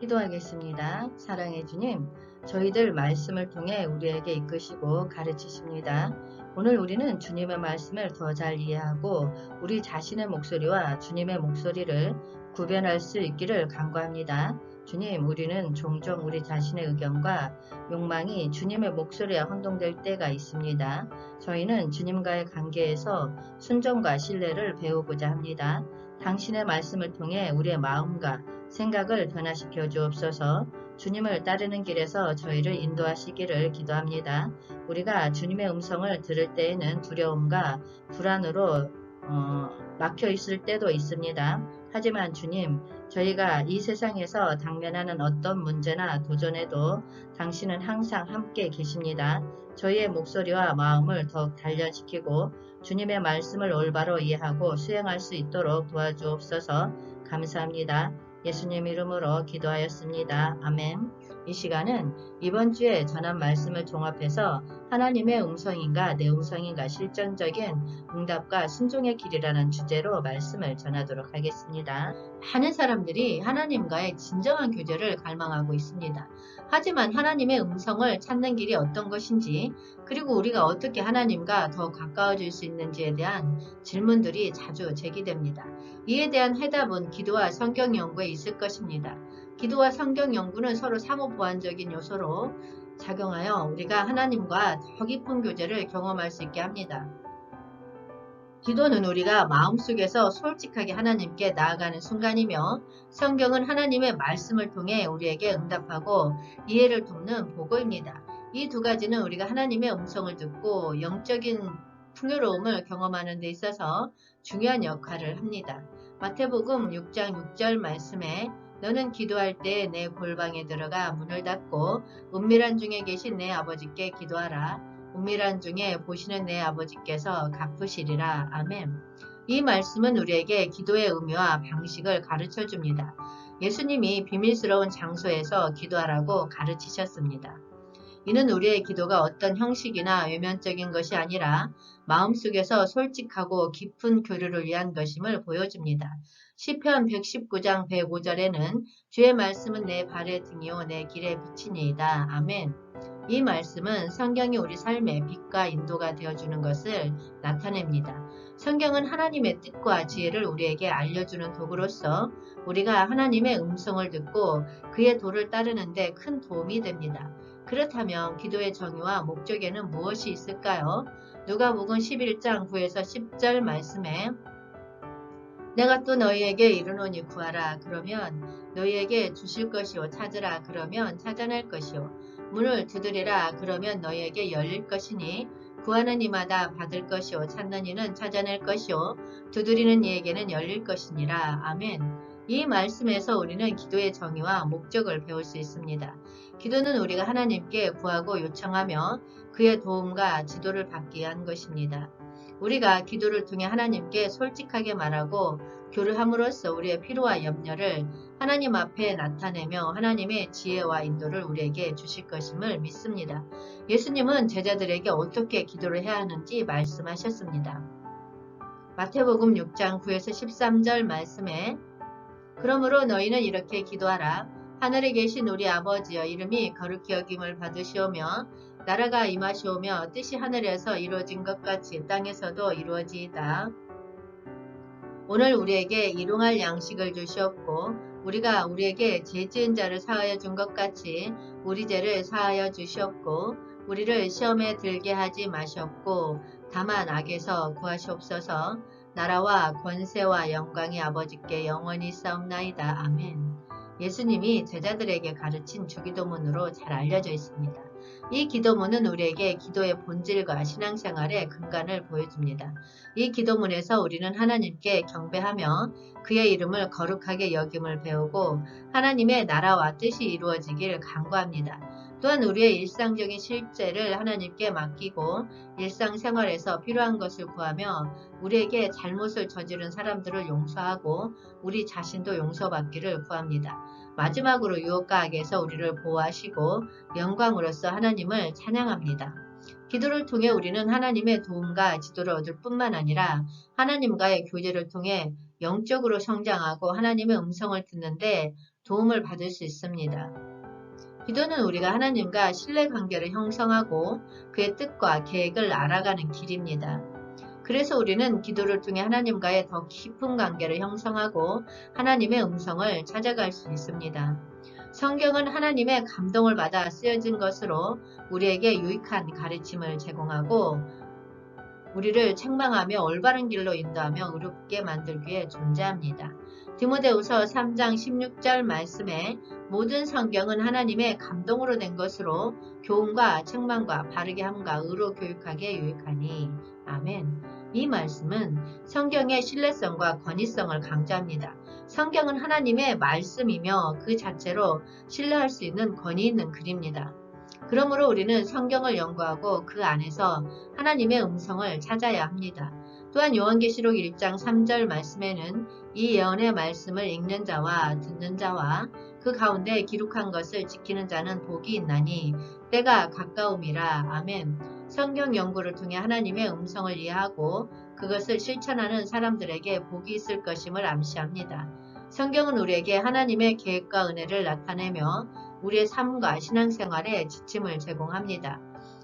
기도하겠습니다. 사랑해 주님, 저희들 말씀을 통해 우리에게 이끄시고 가르치십니다. 오늘 우리는 주님의 말씀을 더 잘 이해하고 우리 자신의 목소리와 주님의 목소리를 구별할 수 있기를 간구합니다. 주님, 우리는 종종 우리 자신의 의견과 욕망이 주님의 목소리와 혼동될 때가 있습니다. 저희는 주님과의 관계에서 순종과 신뢰를 배우고자 합니다. 당신의 말씀을 통해 우리의 마음과 생각을 변화시켜 주옵소서. 주님을 따르는 길에서 저희를 인도하시기를 기도합니다. 우리가 주님의 음성을 들을 때에는 두려움과 불안으로 막혀 있을 때도 있습니다. 하지만 주님, 저희가 이 세상에서 당면하는 어떤 문제나 도전에도 당신은 항상 함께 계십니다. 저희의 목소리와 마음을 더욱 단련시키고 주님의 말씀을 올바로 이해하고 수행할 수 있도록 도와주옵소서. 감사합니다. 예수님 이름으로 기도하였습니다. 아멘. 이 시간은 이번 주에 전한 말씀을 종합해서 하나님의 음성인가 내 음성인가 실전적인 응답과 순종의 길이라는 주제로 말씀을 전하도록 하겠습니다. 많은 사람들이 하나님과의 진정한 교제를 갈망하고 있습니다. 하지만 하나님의 음성을 찾는 길이 어떤 것인지, 그리고 우리가 어떻게 하나님과 더 가까워질 수 있는지에 대한 질문들이 자주 제기됩니다. 이에 대한 해답은 기도와 성경 연구에 있을 것입니다. 기도와 성경 연구는 서로 상호 보완적인 요소로 작용하여 우리가 하나님과 더 깊은 교제를 경험할 수 있게 합니다. 기도는 우리가 마음속에서 솔직하게 하나님께 나아가는 순간이며, 성경은 하나님의 말씀을 통해 우리에게 응답하고 이해를 돕는 보고입니다. 이 두 가지는 우리가 하나님의 음성을 듣고 영적인 풍요로움을 경험하는 데 있어서 중요한 역할을 합니다. 마태복음 6장 6절 말씀에 너는 기도할 때 내 골방에 들어가 문을 닫고 은밀한 중에 계신 내 아버지께 기도하라. 은밀한 중에 보시는 내 아버지께서 갚으시리라. 아멘. 이 말씀은 우리에게 기도의 의미와 방식을 가르쳐 줍니다. 예수님이 비밀스러운 장소에서 기도하라고 가르치셨습니다. 이는 우리의 기도가 어떤 형식이나 외면적인 것이 아니라 마음속에서 솔직하고 깊은 교류를 위한 것임을 보여줍니다. 시편 119장 105절에는 주의 말씀은 내 발의 등이요 내 길의 빛이니이다. 아멘. 이 말씀은 성경이 우리 삶의 빛과 인도가 되어주는 것을 나타냅니다. 성경은 하나님의 뜻과 지혜를 우리에게 알려주는 도구로서 우리가 하나님의 음성을 듣고 그의 도를 따르는 데 큰 도움이 됩니다. 그렇다면 기도의 정의와 목적에는 무엇이 있을까요? 누가복음 11장 9에서 10절 말씀에 내가 또 너희에게 이르노니 구하라 그러면 너희에게 주실 것이요 찾으라 그러면 찾아낼 것이요 문을 두드리라 그러면 너희에게 열릴 것이니 구하는 이마다 받을 것이요 찾는 이는 찾아낼 것이요 두드리는 이에게는 열릴 것이니라. 아멘. 이 말씀에서 우리는 기도의 정의와 목적을 배울 수 있습니다. 기도는 우리가 하나님께 구하고 요청하며 그의 도움과 지도를 받기 위한 것입니다. 우리가 기도를 통해 하나님께 솔직하게 말하고 교류함으로써 우리의 필요와 염려를 하나님 앞에 나타내며 하나님의 지혜와 인도를 우리에게 주실 것임을 믿습니다. 예수님은 제자들에게 어떻게 기도를 해야 하는지 말씀하셨습니다. 마태복음 6장 9에서 13절 말씀에 그러므로 너희는 이렇게 기도하라. 하늘에 계신 우리 아버지여 이름이 거룩히 여김을 받으시오며 나라가 임하시오며 뜻이 하늘에서 이루어진 것 같이 땅에서도 이루어지이다. 오늘 우리에게 일용할 양식을 주시옵고 우리가 우리에게 죄 지은 자를 사하여 준 것 같이 우리 죄를 사하여 주시옵고 우리를 시험에 들게 하지 마시옵고 다만 악에서 구하시옵소서. 나라와 권세와 영광이 아버지께 영원히 있사옵나이다. 아멘. 예수님이 제자들에게 가르친 주기도문으로 잘 알려져 있습니다. 이 기도문은 우리에게 기도의 본질과 신앙생활의 근간을 보여줍니다. 이 기도문에서 우리는 하나님께 경배하며 그의 이름을 거룩하게 여김을 배우고 하나님의 나라와 뜻이 이루어지길 간구합니다. 또한 우리의 일상적인 실제를 하나님께 맡기고 일상생활에서 필요한 것을 구하며 우리에게 잘못을 저지른 사람들을 용서하고 우리 자신도 용서받기를 구합니다. 마지막으로 유혹과 악에서 우리를 보호하시고 영광으로서 하나님을 찬양합니다. 기도를 통해 우리는 하나님의 도움과 지도를 얻을 뿐만 아니라 하나님과의 교제를 통해 영적으로 성장하고 하나님의 음성을 듣는데 도움을 받을 수 있습니다. 기도는 우리가 하나님과 신뢰관계를 형성하고 그의 뜻과 계획을 알아가는 길입니다. 그래서 우리는 기도를 통해 하나님과의 더 깊은 관계를 형성하고 하나님의 음성을 찾아갈 수 있습니다. 성경은 하나님의 감동을 받아 쓰여진 것으로 우리에게 유익한 가르침을 제공하고 우리를 책망하며 올바른 길로 인도하며 의롭게 만들기 위해 존재합니다. 디모데후서 3장 16절 말씀에 모든 성경은 하나님의 감동으로 된 것으로 교훈과 책망과 바르게 함과 의로 교육하기에 유익하니. 아멘. 이 말씀은 성경의 신뢰성과 권위성을 강조합니다. 성경은 하나님의 말씀이며 그 자체로 신뢰할 수 있는 권위 있는 글입니다. 그러므로 우리는 성경을 연구하고 그 안에서 하나님의 음성을 찾아야 합니다. 또한 요한계시록 1장 3절 말씀에는 이 예언의 말씀을 읽는 자와 듣는 자와 그 가운데 기록한 것을 지키는 자는 복이 있나니 때가 가까움이라. 아멘. 성경 연구를 통해 하나님의 음성을 이해하고 그것을 실천하는 사람들에게 복이 있을 것임을 암시합니다. 성경은 우리에게 하나님의 계획과 은혜를 나타내며 우리의 삶과 신앙생활에 지침을 제공합니다.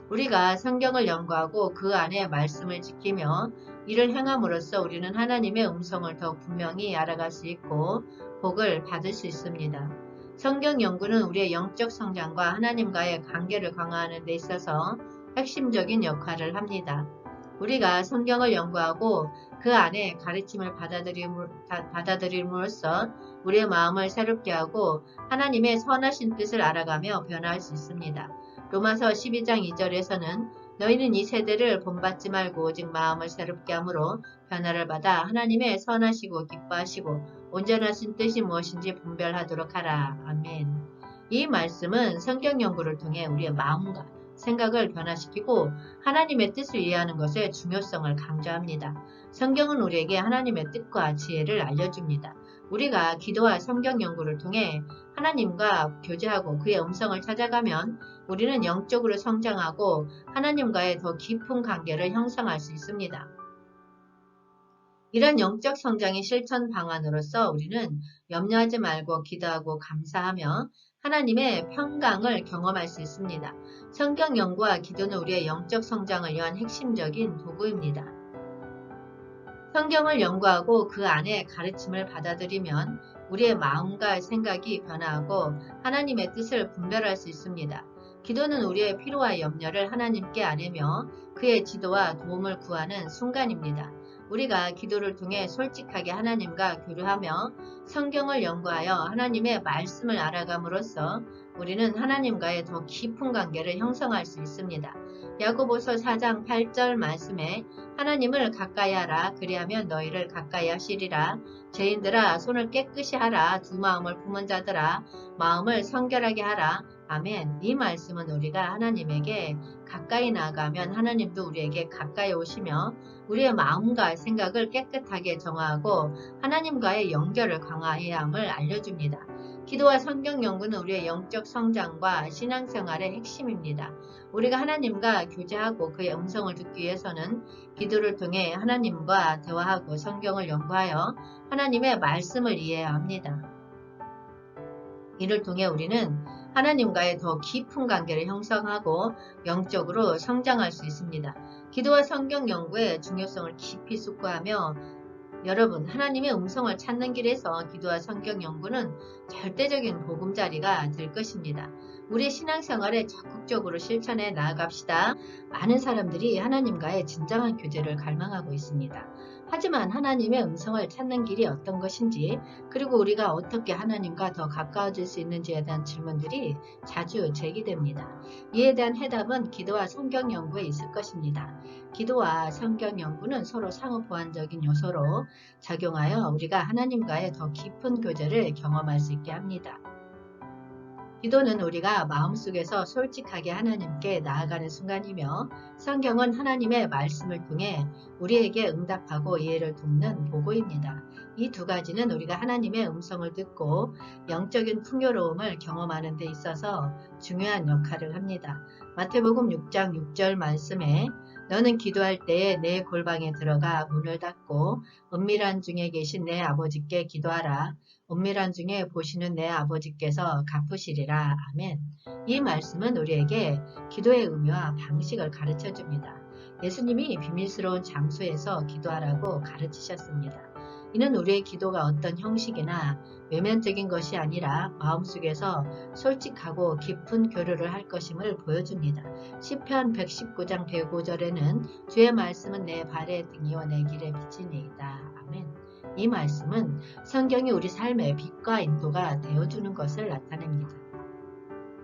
우리가 성경을 연구하고 그 안에 말씀을 지키며 이를 행함으로써 우리는 하나님의 음성을 더 분명히 알아갈 수 있고 복을 받을 수 있습니다. 성경 연구는 우리의 영적 성장과 하나님과의 관계를 강화하는 데 있어서 핵심적인 역할을 합니다. 우리가 성경을 연구하고 그 안에 가르침을 받아들임으로써 우리의 마음을 새롭게 하고 하나님의 선하신 뜻을 알아가며 변화할 수 있습니다. 로마서 12장 2절에서는 너희는 이 세대를 본받지 말고 오직 마음을 새롭게 함으로 변화를 받아 하나님의 선하시고 기뻐하시고 온전하신 뜻이 무엇인지 분별하도록 하라. 아멘. 이 말씀은 성경 연구를 통해 우리의 마음과 생각을 변화시키고 하나님의 뜻을 이해하는 것의 중요성을 강조합니다. 성경은 우리에게 하나님의 뜻과 지혜를 알려줍니다. 우리가 기도와 성경 연구를 통해 하나님과 교제하고 그의 음성을 찾아가면 우리는 영적으로 성장하고 하나님과의 더 깊은 관계를 형성할 수 있습니다. 이런 영적 성장의 실천 방안으로서 우리는 염려하지 말고 기도하고 감사하며 하나님의 평강을 경험할 수 있습니다. 성경 연구와 기도는 우리의 영적 성장을 위한 핵심적인 도구입니다. 성경을 연구하고 그 안에 가르침을 받아들이면 우리의 마음과 생각이 변화하고 하나님의 뜻을 분별할 수 있습니다. 기도는 우리의 피로와 염려를 하나님께 아뢰며 그의 지도와 도움을 구하는 순간입니다. 우리가 기도를 통해 솔직하게 하나님과 교류하며 성경을 연구하여 하나님의 말씀을 알아감으로써 우리는 하나님과의 더 깊은 관계를 형성할 수 있습니다. 야고보서 4장 8절 말씀에 하나님을 가까이 하라. 그리하면 너희를 가까이 하시리라. 죄인들아 손을 깨끗이 하라. 두 마음을 품은 자들아 마음을 성결하게 하라. 아멘. 이 말씀은 우리가 하나님에게 가까이 나아가면 하나님도 우리에게 가까이 오시며 우리의 마음과 생각을 깨끗하게 정화하고 하나님과의 연결을 강화해야 함을 알려줍니다. 기도와 성경 연구는 우리의 영적 성장과 신앙생활의 핵심입니다. 우리가 하나님과 교제하고 그의 음성을 듣기 위해서는 기도를 통해 하나님과 대화하고 성경을 연구하여 하나님의 말씀을 이해해야 합니다. 이를 통해 우리는 하나님과의 더 깊은 관계를 형성하고 영적으로 성장할 수 있습니다. 기도와 성경 연구의 중요성을 깊이 숙고하며 여러분, 하나님의 음성을 찾는 길에서 기도와 성경 연구는 절대적인 보금자리가 될 것입니다. 우리 신앙생활에 적극적으로 실천해 나아갑시다. 많은 사람들이 하나님과의 진정한 교제를 갈망하고 있습니다. 하지만 하나님의 음성을 찾는 길이 어떤 것인지, 그리고 우리가 어떻게 하나님과 더 가까워질 수 있는지에 대한 질문들이 자주 제기됩니다. 이에 대한 해답은 기도와 성경 연구에 있을 것입니다. 기도와 성경 연구는 서로 상호 보완적인 요소로 작용하여 우리가 하나님과의 더 깊은 교제를 경험할 수 있게 합니다. 기도는 우리가 마음속에서 솔직하게 하나님께 나아가는 순간이며 성경은 하나님의 말씀을 통해 우리에게 응답하고 이해를 돕는 도구입니다. 이 두 가지는 우리가 하나님의 음성을 듣고 영적인 풍요로움을 경험하는 데 있어서 중요한 역할을 합니다. 마태복음 6장 6절 말씀에 너는 기도할 때에 내 골방에 들어가 문을 닫고 은밀한 중에 계신 내 아버지께 기도하라. 은밀한 중에 보시는 내 아버지께서 갚으시리라. 아멘. 이 말씀은 우리에게 기도의 의미와 방식을 가르쳐 줍니다. 예수님이 비밀스러운 장소에서 기도하라고 가르치셨습니다. 이는 우리의 기도가 어떤 형식이나 외면적인 것이 아니라 마음속에서 솔직하고 깊은 교류를 할 것임을 보여줍니다. 시편 119장 105절에는 주의 말씀은 내 발의 등이요 내 길의 빛이니이다. 아멘. 이 말씀은 성경이 우리 삶의 빛과 인도가 되어주는 것을 나타냅니다.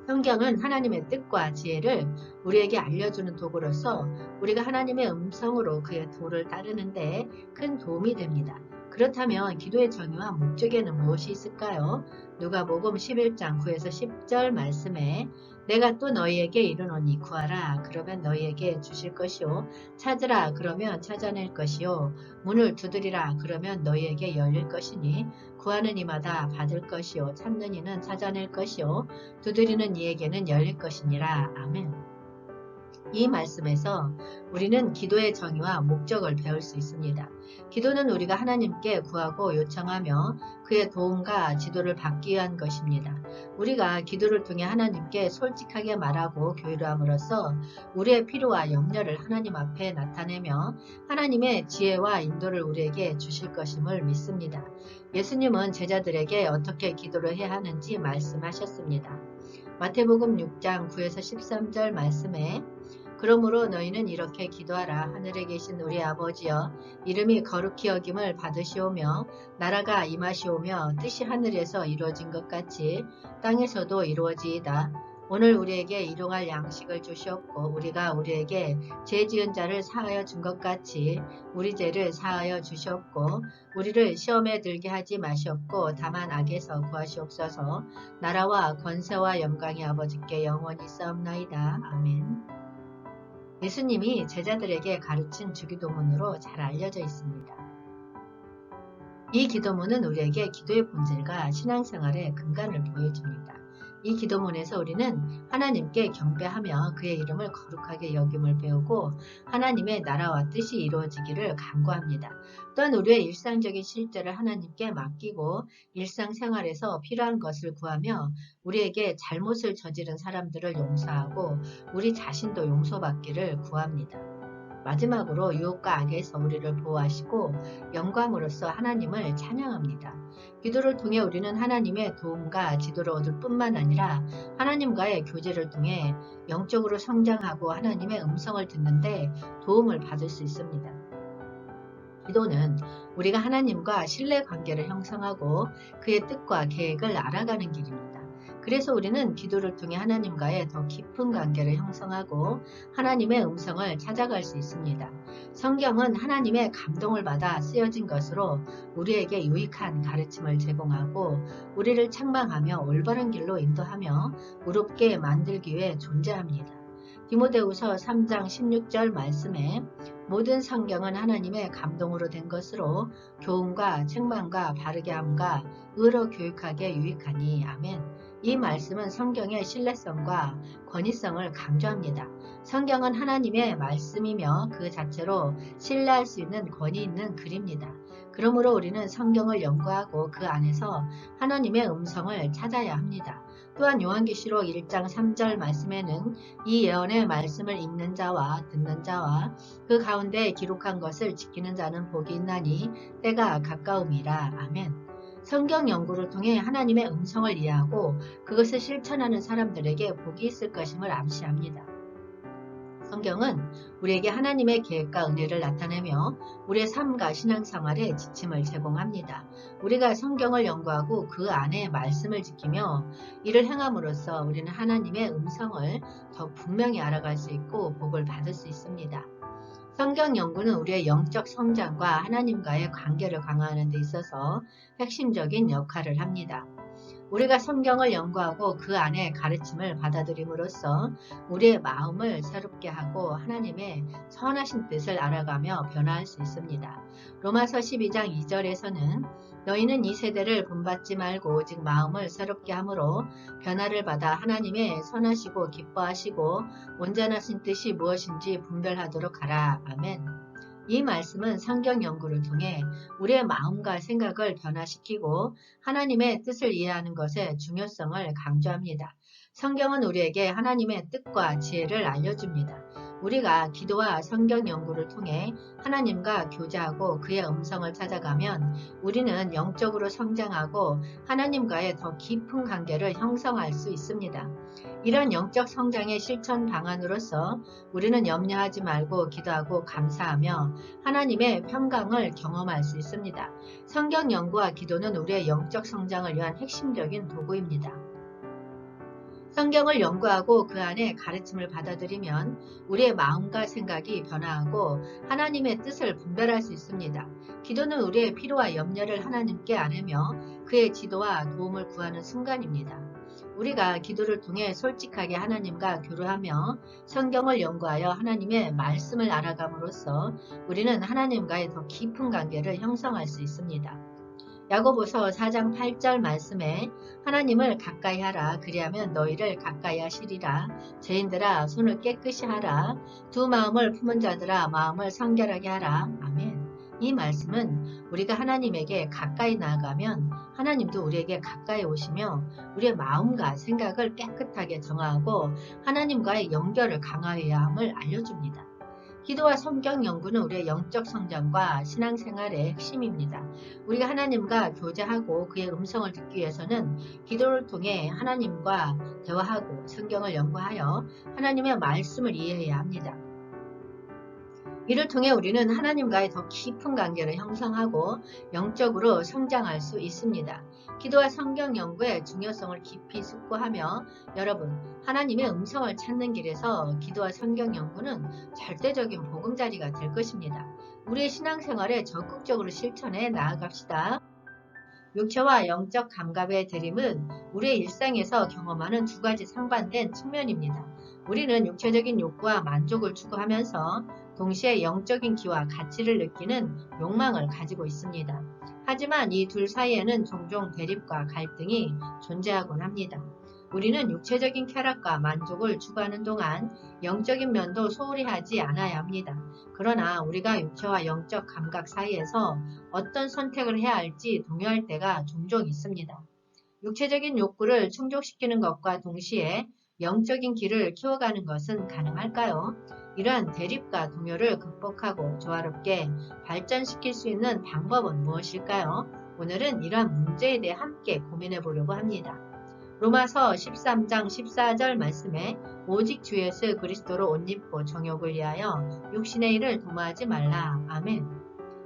성경은 하나님의 뜻과 지혜를 우리에게 알려주는 도구로서 우리가 하나님의 음성으로 그의 도를 따르는 데 큰 도움이 됩니다. 그렇다면 기도의 정의와 목적에는 무엇이 있을까요? 누가복음 11장 9에서 10절 말씀에 내가 또 너희에게 이르노니 구하라 그러면 너희에게 주실 것이요 찾으라 그러면 찾아낼 것이요 문을 두드리라 그러면 너희에게 열릴 것이니 구하는 이마다 받을 것이요 찾는 이는 찾아낼 것이요 두드리는 이에게는 열릴 것이니라. 아멘. 이 말씀에서 우리는 기도의 정의와 목적을 배울 수 있습니다. 기도는 우리가 하나님께 구하고 요청하며 그의 도움과 지도를 받기 위한 것입니다. 우리가 기도를 통해 하나님께 솔직하게 말하고 교류함으로써 우리의 필요와 염려를 하나님 앞에 나타내며 하나님의 지혜와 인도를 우리에게 주실 것임을 믿습니다. 예수님은 제자들에게 어떻게 기도를 해야 하는지 말씀하셨습니다. 마태복음 6장 9에서 13절 말씀에 그러므로 너희는 이렇게 기도하라. 하늘에 계신 우리 아버지여 이름이 거룩히 여김을 받으시오며 나라가 임하시오며 뜻이 하늘에서 이루어진 것 같이 땅에서도 이루어지이다. 오늘 우리에게 일용할 양식을 주시옵고 우리가 우리에게 죄 지은 자를 사하여 준 것 같이 우리 죄를 사하여 주시옵고 우리를 시험에 들게 하지 마시옵고 다만 악에서 구하시옵소서. 나라와 권세와 영광이 아버지께 영원히 있사옵나이다. 아멘. 예수님이 제자들에게 가르친 주기도문으로 잘 알려져 있습니다. 이 기도문은 우리에게 기도의 본질과 신앙생활의 근간을 보여줍니다. 이 기도문에서 우리는 하나님께 경배하며 그의 이름을 거룩하게 여김을 배우고 하나님의 나라와 뜻이 이루어지기를 간구합니다. 또한 우리의 일상적인 실제를 하나님께 맡기고 일상생활에서 필요한 것을 구하며 우리에게 잘못을 저지른 사람들을 용서하고 우리 자신도 용서받기를 구합니다. 마지막으로 유혹과 악에서 우리를 보호하시고 영광으로서 하나님을 찬양합니다. 기도를 통해 우리는 하나님의 도움과 지도를 얻을 뿐만 아니라 하나님과의 교제를 통해 영적으로 성장하고 하나님의 음성을 듣는데 도움을 받을 수 있습니다. 기도는 우리가 하나님과 신뢰관계를 형성하고 그의 뜻과 계획을 알아가는 길입니다. 그래서 우리는 기도를 통해 하나님과의 더 깊은 관계를 형성하고 하나님의 음성을 찾아갈 수 있습니다. 성경은 하나님의 감동을 받아 쓰여진 것으로 우리에게 유익한 가르침을 제공하고 우리를 책망하며 올바른 길로 인도하며 의롭게 만들기 위해 존재합니다. 디모데후서 3장 16절 말씀에 모든 성경은 하나님의 감동으로 된 것으로 교훈과 책망과 바르게 함과 의로 교육하게 유익하니 아멘. 이 말씀은 성경의 신뢰성과 권위성을 강조합니다. 성경은 하나님의 말씀이며 그 자체로 신뢰할 수 있는 권위 있는 글입니다. 그러므로 우리는 성경을 연구하고 그 안에서 하나님의 음성을 찾아야 합니다. 또한 요한계시록 1장 3절 말씀에는 이 예언의 말씀을 읽는 자와 듣는 자와 그 가운데 기록한 것을 지키는 자는 복이 있나니 때가 가까움이라. 아멘. 성경 연구를 통해 하나님의 음성을 이해하고 그것을 실천하는 사람들에게 복이 있을 것임을 암시합니다. 성경은 우리에게 하나님의 계획과 은혜를 나타내며 우리의 삶과 신앙생활에 지침을 제공합니다. 우리가 성경을 연구하고 그 안에 말씀을 지키며 이를 행함으로써 우리는 하나님의 음성을 더 분명히 알아갈 수 있고 복을 받을 수 있습니다. 성경 연구는 우리의 영적 성장과 하나님과의 관계를 강화하는 데 있어서 핵심적인 역할을 합니다. 우리가 성경을 연구하고 그 안에 가르침을 받아들임으로써 우리의 마음을 새롭게 하고 하나님의 선하신 뜻을 알아가며 변화할 수 있습니다. 로마서 12장 2절에서는 너희는 이 세대를 본받지 말고 오직 마음을 새롭게 함으로 변화를 받아 하나님의 선하시고 기뻐하시고 온전하신 뜻이 무엇인지 분별하도록 하라. 아멘. 이 말씀은 성경 연구를 통해 우리의 마음과 생각을 변화시키고 하나님의 뜻을 이해하는 것의 중요성을 강조합니다. 성경은 우리에게 하나님의 뜻과 지혜를 알려줍니다. 우리가 기도와 성경 연구를 통해 하나님과 교제하고 그의 음성을 찾아가면 우리는 영적으로 성장하고 하나님과의 더 깊은 관계를 형성할 수 있습니다. 이런 영적 성장의 실천 방안으로서 우리는 염려하지 말고 기도하고 감사하며 하나님의 평강을 경험할 수 있습니다. 성경 연구와 기도는 우리의 영적 성장을 위한 핵심적인 도구입니다. 성경을 연구하고 그 안에 가르침을 받아들이면 우리의 마음과 생각이 변화하고 하나님의 뜻을 분별할 수 있습니다. 기도는 우리의 필요와 염려를 하나님께 아뢰며 그의 지도와 도움을 구하는 순간입니다. 우리가 기도를 통해 솔직하게 하나님과 교류하며 성경을 연구하여 하나님의 말씀을 알아감으로써 우리는 하나님과의 더 깊은 관계를 형성할 수 있습니다. 야고보서 4장 8절 말씀에 하나님을 가까이 하라 그리하면 너희를 가까이 하시리라. 죄인들아 손을 깨끗이 하라. 두 마음을 품은 자들아 마음을 성결하게 하라. 아멘. 이 말씀은 우리가 하나님에게 가까이 나아가면 하나님도 우리에게 가까이 오시며 우리의 마음과 생각을 깨끗하게 정화하고 하나님과의 연결을 강화해야 함을 알려줍니다. 기도와 성경 연구는 우리의 영적 성장과 신앙생활의 핵심입니다. 우리가 하나님과 교제하고 그의 음성을 듣기 위해서는 기도를 통해 하나님과 대화하고 성경을 연구하여 하나님의 말씀을 이해해야 합니다. 이를 통해 우리는 하나님과의 더 깊은 관계를 형성하고 영적으로 성장할 수 있습니다. 기도와 성경 연구의 중요성을 깊이 숙고하며 여러분, 하나님의 음성을 찾는 길에서 기도와 성경 연구는 절대적인 보금자리가 될 것입니다. 우리의 신앙생활에 적극적으로 실천해 나아갑시다. 육체와 영적 감각의 대립은 우리의 일상에서 경험하는 두 가지 상반된 측면입니다. 우리는 육체적인 욕구와 만족을 추구하면서 동시에 영적인 기와 가치를 느끼는 욕망을 가지고 있습니다. 하지만 이 둘 사이에는 종종 대립과 갈등이 존재하곤 합니다. 우리는 육체적인 쾌락과 만족을 추구하는 동안 영적인 면도 소홀히 하지 않아야 합니다. 그러나 우리가 육체와 영적 감각 사이에서 어떤 선택을 해야 할지 동요할 때가 종종 있습니다. 육체적인 욕구를 충족시키는 것과 동시에 영적인 길을 키워가는 것은 가능할까요? 이러한 대립과 동요를 극복하고 조화롭게 발전시킬 수 있는 방법은 무엇일까요? 오늘은 이러한 문제에 대해 함께 고민해 보려고 합니다. 로마서 13장 14절 말씀에 오직 주 예수 그리스도로 옷 입고 정욕을 위하여 육신의 일을 도모하지 말라. 아멘.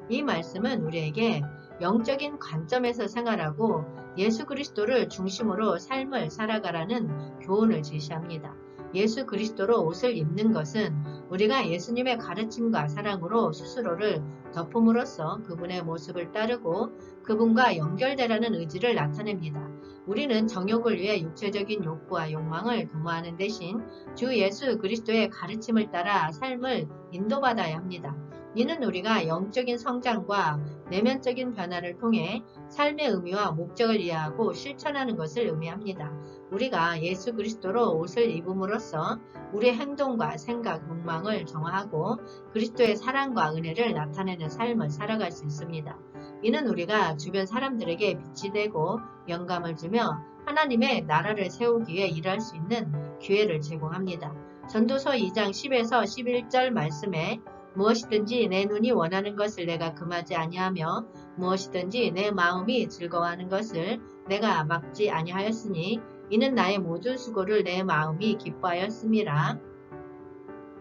이 말씀은 우리에게 영적인 관점에서 생활하고 예수 그리스도를 중심으로 삶을 살아가라는 교훈을 제시합니다. 예수 그리스도로 옷을 입는 것은 우리가 예수님의 가르침과 사랑으로 스스로를 덮음으로써 그분의 모습을 따르고 그분과 연결되라는 의지를 나타냅니다. 우리는 정욕을 위해 육체적인 욕구와 욕망을 도모하는 대신 주 예수 그리스도의 가르침을 따라 삶을 인도받아야 합니다. 이는 우리가 영적인 성장과 내면적인 변화를 통해 삶의 의미와 목적을 이해하고 실천하는 것을 의미합니다. 우리가 예수 그리스도로 옷을 입음으로써 우리의 행동과 생각, 욕망을 정화하고 그리스도의 사랑과 은혜를 나타내는 삶을 살아갈 수 있습니다. 이는 우리가 주변 사람들에게 빛이 되고 영감을 주며 하나님의 나라를 세우기 위해 일할 수 있는 기회를 제공합니다. 전도서 2장 10에서 11절 말씀에 무엇이든지 내 눈이 원하는 것을 내가 금하지 아니하며 무엇이든지 내 마음이 즐거워하는 것을 내가 막지 아니하였으니 이는 나의 모든 수고를 내 마음이 기뻐하였음이라.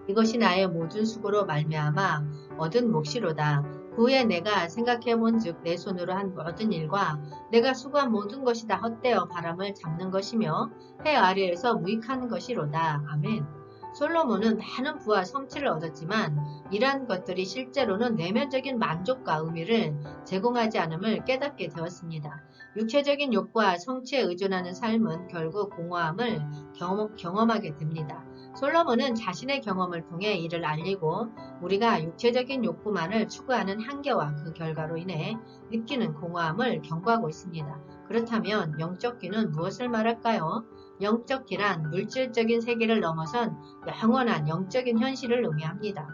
이것이 나의 모든 수고로 말미암아 얻은 몫이로다. 그 후에 내가 생각해본즉 내 손으로 한 모든 일과 내가 수고한 모든 것이 다 헛되어 바람을 잡는 것이며 해 아래에서 무익한 것이로다. 아멘. 솔로몬은 많은 부와 성취를 얻었지만 이러한 것들이 실제로는 내면적인 만족과 의미를 제공하지 않음을 깨닫게 되었습니다. 육체적인 욕구와 성취에 의존하는 삶은 결국 공허함을 경험하게 됩니다. 솔로몬은 자신의 경험을 통해 이를 알리고 우리가 육체적인 욕구만을 추구하는 한계와 그 결과로 인해 느끼는 공허함을 경고하고 있습니다. 그렇다면 영적 귀는 무엇을 말할까요? 영적 귀란 물질적인 세계를 넘어선 영원한 영적인 현실을 의미합니다.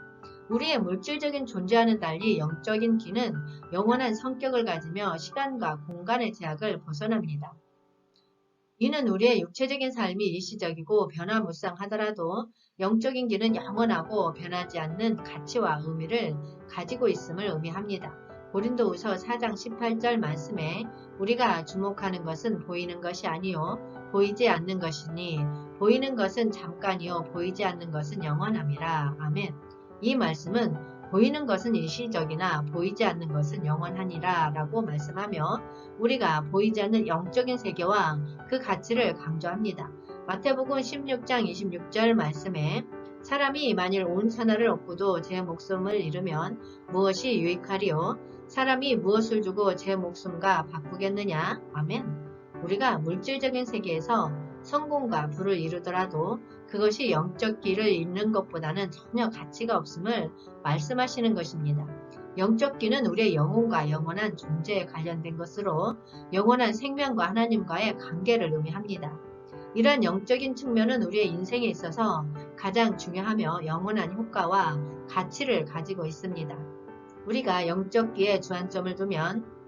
우리의 물질적인 존재와는 달리 영적인 귀는 영원한 성격을 가지며 시간과 공간의 제약을 벗어납니다. 이는 우리의 육체적인 삶이 일시적이고 변화무쌍하더라도 영적인 길은 영원하고 변하지 않는 가치와 의미를 가지고 있음을 의미합니다. 고린도후서 4장 18절 말씀에 우리가 주목하는 것은 보이는 것이 아니요 보이지 않는 것이니 보이는 것은 잠깐이요 보이지 않는 것은 영원함이라. 아멘. 이 말씀은 보이는 것은 일시적이나 보이지 않는 것은 영원하니라 라고 말씀하며 우리가 보이지 않는 영적인 세계와 그 가치를 강조합니다. 마태복음 16장 26절 말씀에 사람이 만일 온 천하를 얻고도 제 목숨을 잃으면 무엇이 유익하리요? 사람이 무엇을 주고 제 목숨과 바꾸겠느냐? 아멘. 우리가 물질적인 세계에서 성공과 부를 이루더라도 그것이 영적 길을 잃는 것보다는 전혀 가치가 없음을 말씀하시는 것입니다. 영적 길은 우리의 영혼과 영원한 존재에 관련된 것으로 영원한 생명과 하나님과의 관계를 의미합니다. 이러한 영적인 측면은 우리의 인생에 있어서 가장 중요하며 영원한 효과와 가치를 가지고 있습니다. 우리가 영적 귀에 주안점을 두면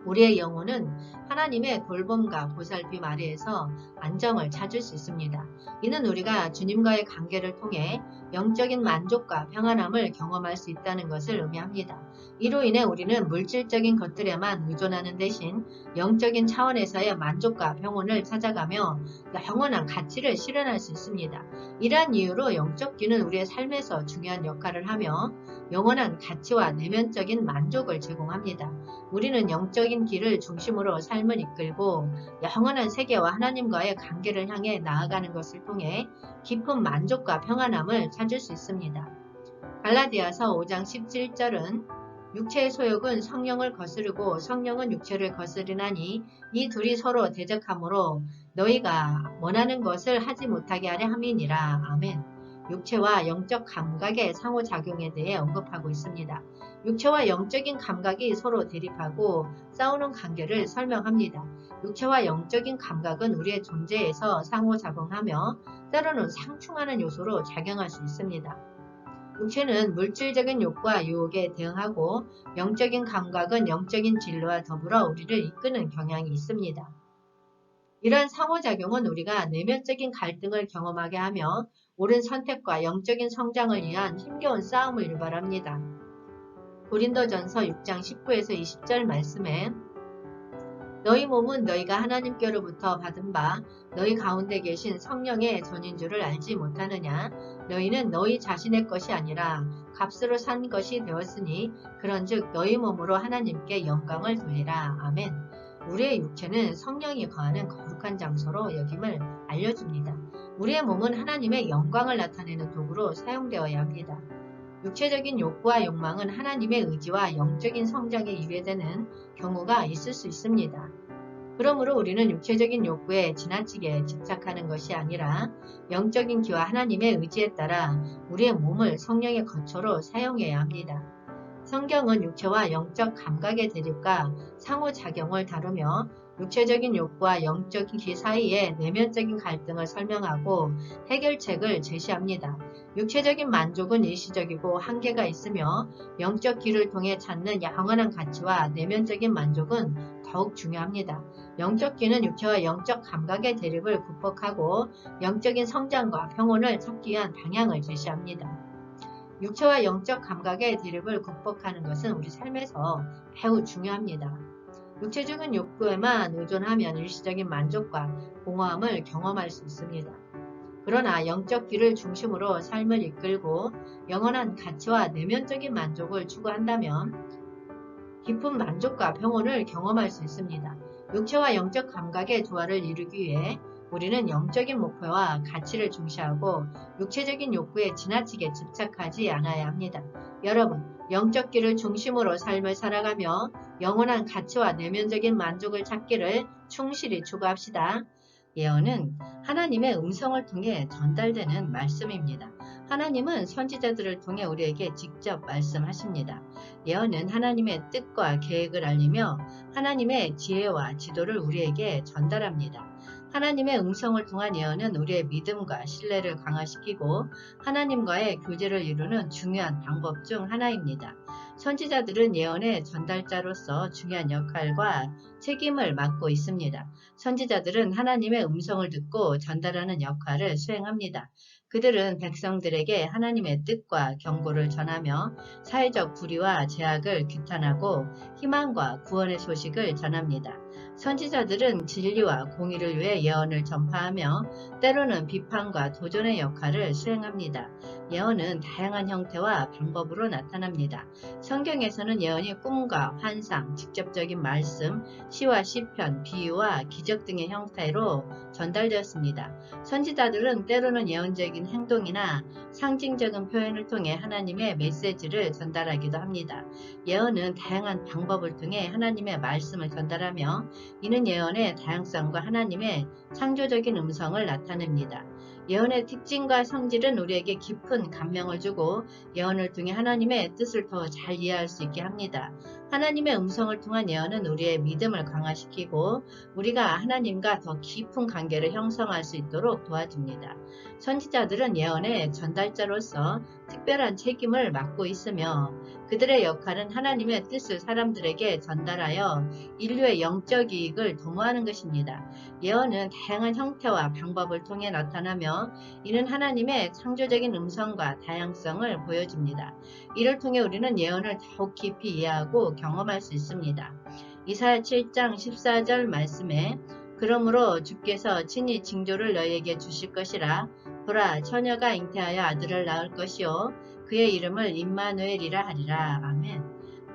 우리의 영혼은 하나님의 돌봄과 보살핌 아래에서 안정을 찾을 수 있습니다. 이는 우리가 주님과의 관계를 통해 영적인 만족과 평안함을 경험할 수 있다는 것을 의미합니다. 이로 인해 우리는 물질적인 것들에만 의존하는 대신 영적인 차원에서의 만족과 평온을 찾아가며 영원한 가치를 실현할 수 있습니다. 이러한 이유로 영적 귀는 우리의 삶에서 중요한 역할을 하며 영원한 가치와 내면적인 만족을 제공합니다. 우리는 영적인 길을 중심으로 삶을 이끌고 영원한 세계와 하나님과의 관계를 향해 나아가는 것을 통해 깊은 만족과 평안함을 찾을 수 있습니다. 갈라디아서 5장 17절은 육체의 소욕은 성령을 거스르고 성령은 육체를 거스르나니 이 둘이 서로 대적하므로 너희가 원하는 것을 하지 못하게 하려 함이니라. 아멘. 육체와 영적 감각의 상호작용에 대해 언급하고 있습니다. 육체와 영적인 감각이 서로 대립하고 싸우는 관계를 설명합니다. 육체와 영적인 감각은 우리의 존재에서 상호작용하며 때로는 상충하는 요소로 작용할 수 있습니다. 육체는 물질적인 욕구와 유혹에 대응하고 영적인 감각은 영적인 진로와 더불어 우리를 이끄는 경향이 있습니다. 이러한 상호작용은 우리가 내면적인 갈등을 경험하게 하며 옳은 선택과 영적인 성장을 위한 힘겨운 싸움을 유발합니다. 고린도전서 6장 19에서 20절 말씀에 너희 몸은 너희가 하나님께로부터 받은 바 너희 가운데 계신 성령의 전인 줄을 알지 못하느냐? 너희는 너희 자신의 것이 아니라 값으로 산 것이 되었으니 그런즉 너희 몸으로 하나님께 영광을 돌리라. 아멘. 우리의 육체는 성령이 거하는 거룩한 장소로 여김을 알려줍니다. 우리의 몸은 하나님의 영광을 나타내는 도구로 사용되어야 합니다. 육체적인 욕구와 욕망은 하나님의 의지와 영적인 성장에 이외되는 경우가 있을 수 있습니다. 그러므로 우리는 육체적인 욕구에 지나치게 집착하는 것이 아니라 영적인 기와 하나님의 의지에 따라 우리의 몸을 성령의 거처로 사용해야 합니다. 성경은 육체와 영적 감각의 대립과 상호작용을 다루며 육체적인 욕구와 영적인 기 사이의 내면적인 갈등을 설명하고 해결책을 제시합니다. 육체적인 만족은 일시적이고 한계가 있으며 영적 길을 통해 찾는 영원한 가치와 내면적인 만족은 더욱 중요합니다. 영적 길은 육체와 영적 감각의 대립을 극복하고 영적인 성장과 평온을 찾기 위한 방향을 제시합니다. 육체와 영적 감각의 대립을 극복하는 것은 우리 삶에서 매우 중요합니다. 육체적인 욕구에만 의존하면 일시적인 만족과 공허함을 경험할 수 있습니다. 그러나 영적 길을 중심으로 삶을 이끌고 영원한 가치와 내면적인 만족을 추구한다면 깊은 만족과 평온을 경험할 수 있습니다. 육체와 영적 감각의 조화를 이루기 위해 우리는 영적인 목표와 가치를 중시하고 육체적인 욕구에 지나치게 집착하지 않아야 합니다. 여러분, 영적 길을 중심으로 삶을 살아가며 영원한 가치와 내면적인 만족을 찾기를 충실히 추구합시다. 예언은 하나님의 음성을 통해 전달되는 말씀입니다. 하나님은 선지자들을 통해 우리에게 직접 말씀하십니다. 예언은 하나님의 뜻과 계획을 알리며 하나님의 지혜와 지도를 우리에게 전달합니다. 하나님의 음성을 통한 예언은 우리의 믿음과 신뢰를 강화시키고 하나님과의 교제를 이루는 중요한 방법 중 하나입니다. 선지자들은 예언의 전달자로서 중요한 역할과 책임을 맡고 있습니다. 선지자들은 하나님의 음성을 듣고 전달하는 역할을 수행합니다. 그들은 백성들에게 하나님의 뜻과 경고를 전하며 사회적 불의와 죄악을 규탄하고 희망과 구원의 소식을 전합니다. 선지자들은 진리와 공의를 위해 예언을 전파하며 때로는 비판과 도전의 역할을 수행합니다. 예언은 다양한 형태와 방법으로 나타납니다. 성경에서는 예언이 꿈과 환상, 직접적인 말씀, 시와 시편, 비유와 기적 등의 형태로 전달되었습니다. 선지자들은 때로는 예언적인 행동이나 상징적인 표현을 통해 하나님의 메시지를 전달하기도 합니다. 예언은 다양한 방법을 통해 하나님의 말씀을 전달하며 이는 예언의 다양성과 하나님의 창조적인 음성을 나타냅니다. 예언의 특징과 성질은 우리에게 깊은 감명을 주고 예언을 통해 하나님의 뜻을 더 잘 이해할 수 있게 합니다. 하나님의 음성을 통한 예언은 우리의 믿음을 강화시키고 우리가 하나님과 더 깊은 관계를 형성할 수 있도록 도와줍니다. 선지자들은 예언의 전달자로서 특별한 책임을 맡고 있으며 그들의 역할은 하나님의 뜻을 사람들에게 전달하여 인류의 영적 이익을 도모하는 것입니다. 예언은 다양한 형태와 방법을 통해 나타나며 이는 하나님의 창조적인 음성과 다양성을 보여줍니다. 이를 통해 우리는 예언을 더욱 깊이 이해하고 경험할 수 있습니다. 이사야 7장 14절 말씀에 그러므로 주께서 친히 징조를 너희에게 주실 것이라 보라 처녀가 잉태하여 아들을 낳을 것이요 그의 이름을 임마누엘이라 하리라. 아멘.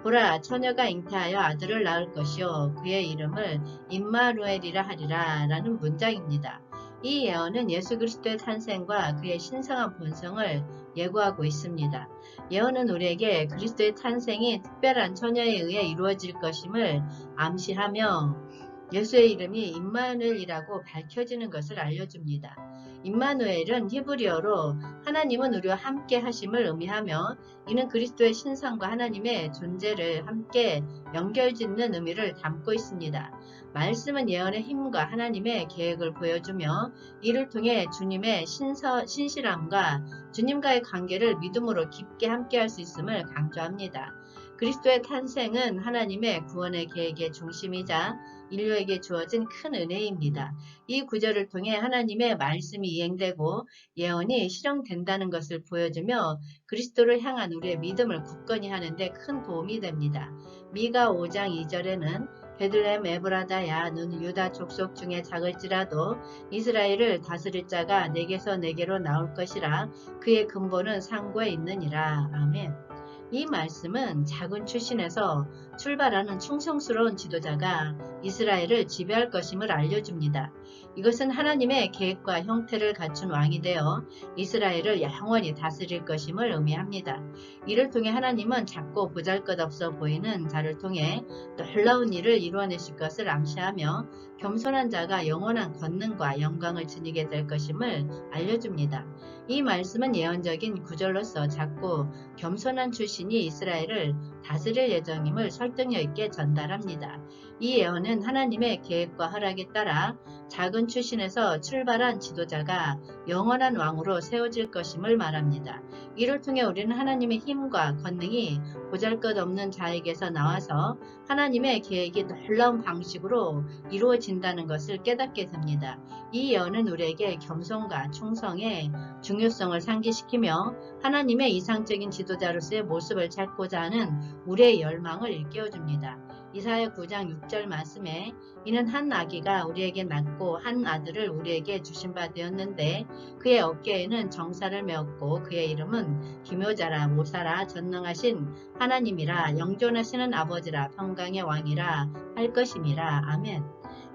보라 처녀가 잉태하여 아들을 낳을 것이요 그의 이름을 임마누엘이라 하리라 라는 문장입니다. 이 예언은 예수 그리스도의 탄생과 그의 신성한 본성을 예고하고 있습니다. 예언은 우리에게 그리스도의 탄생이 특별한 처녀에 의해 이루어질 것임을 암시하며 예수의 이름이 임마누엘이라고 밝혀지는 것을 알려줍니다. 임마누엘은 히브리어로 하나님은 우리와 함께 하심을 의미하며 이는 그리스도의 신성과 하나님의 존재를 함께 연결짓는 의미를 담고 있습니다. 말씀은 예언의 힘과 하나님의 계획을 보여주며 이를 통해 주님의 신실함과 주님과의 관계를 믿음으로 깊게 함께할 수 있음을 강조합니다. 그리스도의 탄생은 하나님의 구원의 계획의 중심이자 인류에게 주어진 큰 은혜입니다. 이 구절을 통해 하나님의 말씀이 이행되고 예언이 실현된다는 것을 보여주며 그리스도를 향한 우리의 믿음을 굳건히 하는 데 큰 도움이 됩니다. 미가 5장 2절에는 베들레헴 에브라다야 너는 유다 족속 중에 작을지라도 이스라엘을 다스릴 자가 내게서 내게로 나올 것이라 그의 근본은 상고에 있느니라. 아멘. 이 말씀은 작은 출신에서 출발하는 충성스러운 지도자가 이스라엘을 지배할 것임을 알려줍니다. 이것은 하나님의 계획과 형태를 갖춘 왕이 되어 이스라엘을 영원히 다스릴 것임을 의미합니다. 이를 통해 하나님은 작고 보잘것없어 보이는 자를 통해 놀라운 일을 이루어내실 것을 암시하며 겸손한 자가 영원한 권능과 영광을 지니게 될 것임을 알려줍니다. 이 말씀은 예언적인 구절로서 작고 겸손한 출신이 이스라엘을 다스릴 예정임을 설득력 있게 전달합니다. 이 예언은 하나님의 계획과 허락에 따라 작은 출신에서 출발한 지도자가 영원한 왕으로 세워질 것임을 말합니다. 이를 통해 우리는 하나님의 힘과 권능이 보잘것없는 자에게서 나와서 하나님의 계획이 놀라운 방식으로 이루어진다는 것을 깨닫게 됩니다. 이 예언은 우리에게 겸손과 충성의 중요성을 상기시키며 하나님의 이상적인 지도자로서의 모습을 찾고자 하는 우리의 열망을 일깨워줍니다. 이사야 9장 6절 말씀에 이는 한 아기가 우리에게 낳고 한 아들을 우리에게 주신 바 되었는데 그의 어깨에는 정사를 메었고 그의 이름은 기묘자라 모사라 전능하신 하나님이라 영존하시는 아버지라 평강의 왕이라 할 것임이라. 아멘.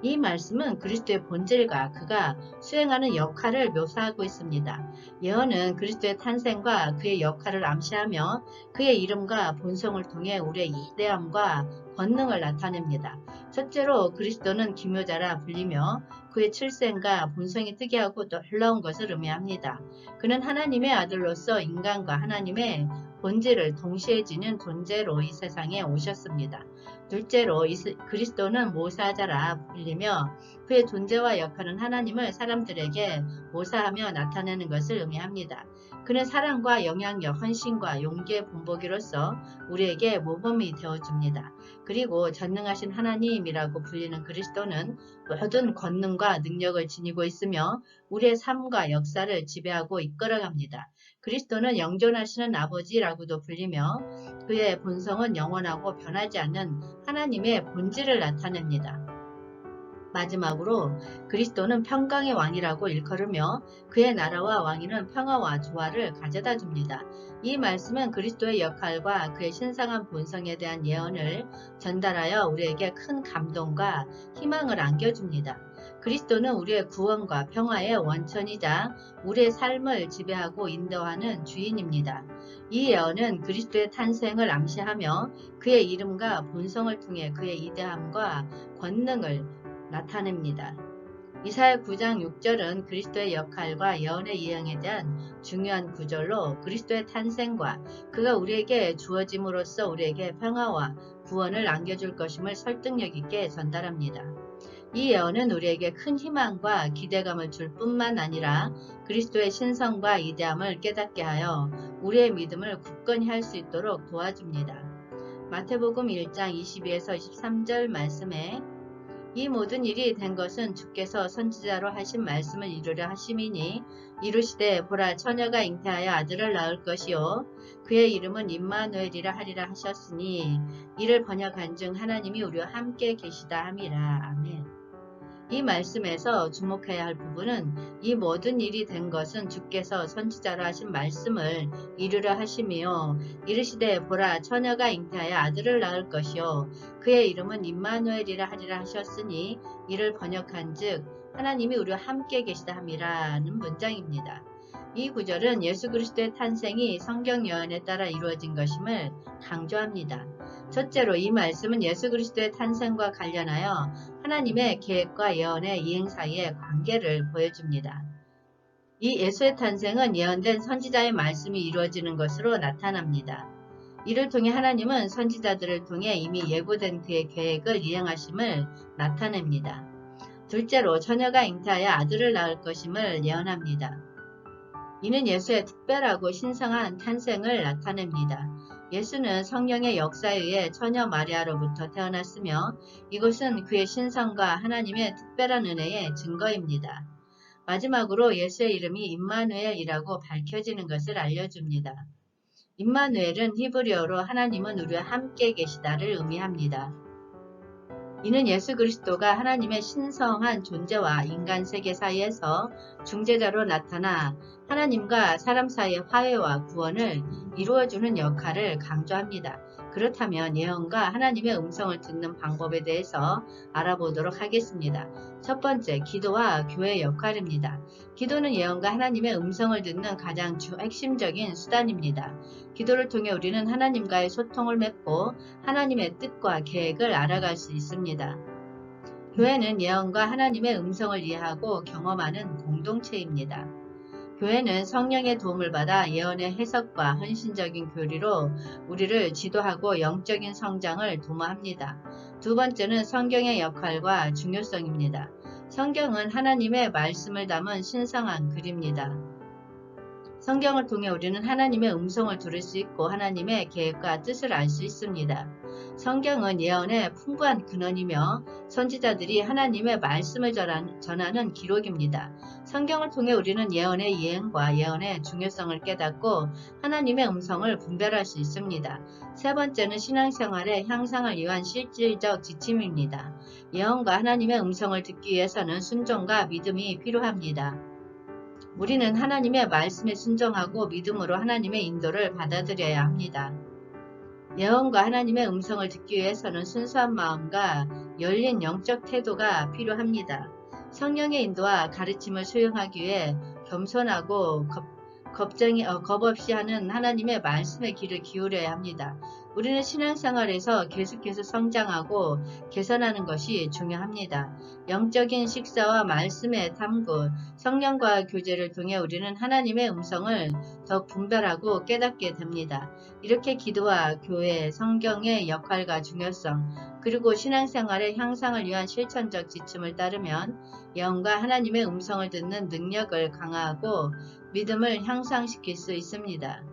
이 말씀은 그리스도의 본질과 그가 수행하는 역할을 묘사하고 있습니다. 예언은 그리스도의 탄생과 그의 역할을 암시하며 그의 이름과 본성을 통해 우리의 이대함과 권능을 나타냅니다. 첫째로 그리스도는 기묘자라 불리며 그의 출생과 본성이 특이하고 놀라운 것을 의미합니다. 그는 하나님의 아들로서 인간과 하나님의 본질을 동시에 지닌 존재로 이 세상에 오셨습니다. 둘째로 그리스도는 모사자라 불리며 그의 존재와 역할은 하나님을 사람들에게 모사하며 나타내는 것을 의미합니다. 그는 사랑과 영향력, 헌신과 용기의 본보기로서 우리에게 모범이 되어줍니다. 그리고 전능하신 하나님이라고 불리는 그리스도는 모든 권능과 능력을 지니고 있으며 우리의 삶과 역사를 지배하고 이끌어갑니다. 그리스도는 영존하시는 아버지라고도 불리며 그의 본성은 영원하고 변하지 않는 하나님의 본질을 나타냅니다. 마지막으로 그리스도는 평강의 왕이라고 일컬으며 그의 나라와 왕위는 평화와 조화를 가져다 줍니다. 이 말씀은 그리스도의 역할과 그의 신성한 본성에 대한 예언을 전달하여 우리에게 큰 감동과 희망을 안겨줍니다. 그리스도는 우리의 구원과 평화의 원천이자 우리의 삶을 지배하고 인도하는 주인입니다. 이 예언은 그리스도의 탄생을 암시하며 그의 이름과 본성을 통해 그의 이대함과 권능을 나타냅니다. 이사야 9장 6절은 그리스도의 역할과 예언의 이행에 대한 중요한 구절로 그리스도의 탄생과 그가 우리에게 주어짐으로써 우리에게 평화와 구원을 안겨줄 것임을 설득력 있게 전달합니다. 이 예언은 우리에게 큰 희망과 기대감을 줄 뿐만 아니라 그리스도의 신성과 이대함을 깨닫게 하여 우리의 믿음을 굳건히 할 수 있도록 도와줍니다. 마태복음 1장 22에서 23절 말씀에 이 모든 일이 된 것은 주께서 선지자로 하신 말씀을 이루려 하심이니 이르시되 보라 처녀가 잉태하여 아들을 낳을 것이요 그의 이름은 임마누엘이라 하리라 하셨으니 이를 번역한즉 하나님이 우리와 함께 계시다 함이라. 아멘. 이 말씀에서 주목해야 할 부분은 이 모든 일이 된 것은 주께서 선지자로 하신 말씀을 이루려 하심이요 이르시되 보라 처녀가 잉태하여 아들을 낳을 것이요 그의 이름은 임마누엘이라 하리라 하셨으니 이를 번역한즉 하나님이 우리와 함께 계시다 함이라는 문장입니다. 이 구절은 예수 그리스도의 탄생이 성경 예언에 따라 이루어진 것임을 강조합니다. 첫째로 이 말씀은 예수 그리스도의 탄생과 관련하여 하나님의 계획과 예언의 이행 사이의 관계를 보여줍니다. 이 예수의 탄생은 예언된 선지자의 말씀이 이루어지는 것으로 나타납니다. 이를 통해 하나님은 선지자들을 통해 이미 예고된 그의 계획을 이행하심을 나타냅니다. 둘째로 처녀가 잉태하여 아들을 낳을 것임을 예언합니다. 이는 예수의 특별하고 신성한 탄생을 나타냅니다. 예수는 성령의 역사에 의해 처녀 마리아로부터 태어났으며 이것은 그의 신성과 하나님의 특별한 은혜의 증거입니다. 마지막으로 예수의 이름이 임마누엘이라고 밝혀지는 것을 알려줍니다. 임마누엘은 히브리어로 하나님은 우리와 함께 계시다를 의미합니다. 이는 예수 그리스도가 하나님의 신성한 존재와 인간 세계 사이에서 중재자로 나타나 하나님과 사람 사이의 화해와 구원을 이루어주는 역할을 강조합니다. 그렇다면 예언과 하나님의 음성을 듣는 방법에 대해서 알아보도록 하겠습니다. 첫 번째, 기도와 교회의 역할입니다. 기도는 예언과 하나님의 음성을 듣는 가장 핵심적인 수단입니다. 기도를 통해 우리는 하나님과의 소통을 맺고 하나님의 뜻과 계획을 알아갈 수 있습니다. 교회는 예언과 하나님의 음성을 이해하고 경험하는 공동체입니다. 교회는 성령의 도움을 받아 예언의 해석과 헌신적인 교리로 우리를 지도하고 영적인 성장을 도모합니다. 두 번째는 성경의 역할과 중요성입니다. 성경은 하나님의 말씀을 담은 신성한 글입니다. 성경을 통해 우리는 하나님의 음성을 들을 수 있고 하나님의 계획과 뜻을 알 수 있습니다. 성경은 예언의 풍부한 근원이며 선지자들이 하나님의 말씀을 전하는 기록입니다. 성경을 통해 우리는 예언의 이행과 예언의 중요성을 깨닫고 하나님의 음성을 분별할 수 있습니다. 세 번째는 신앙생활의 향상을 위한 실질적 지침입니다. 예언과 하나님의 음성을 듣기 위해서는 순종과 믿음이 필요합니다. 우리는 하나님의 말씀에 순종하고 믿음으로 하나님의 인도를 받아들여야 합니다. 예언과 하나님의 음성을 듣기 위해서는 순수한 마음과 열린 영적 태도가 필요합니다. 성령의 인도와 가르침을 수용하기 위해 겸손하고 겁 없이 하는 하나님의 말씀의 귀를 기울여야 합니다. 우리는 신앙생활에서 계속해서 성장하고 개선하는 것이 중요합니다. 영적인 식사와 말씀의 탐구, 성령과 교제를 통해 우리는 하나님의 음성을 더 분별하고 깨닫게 됩니다. 이렇게 기도와 교회, 성경의 역할과 중요성, 그리고 신앙생활의 향상을 위한 실천적 지침을 따르면 영과 하나님의 음성을 듣는 능력을 강화하고 믿음을 향상시킬 수 있습니다.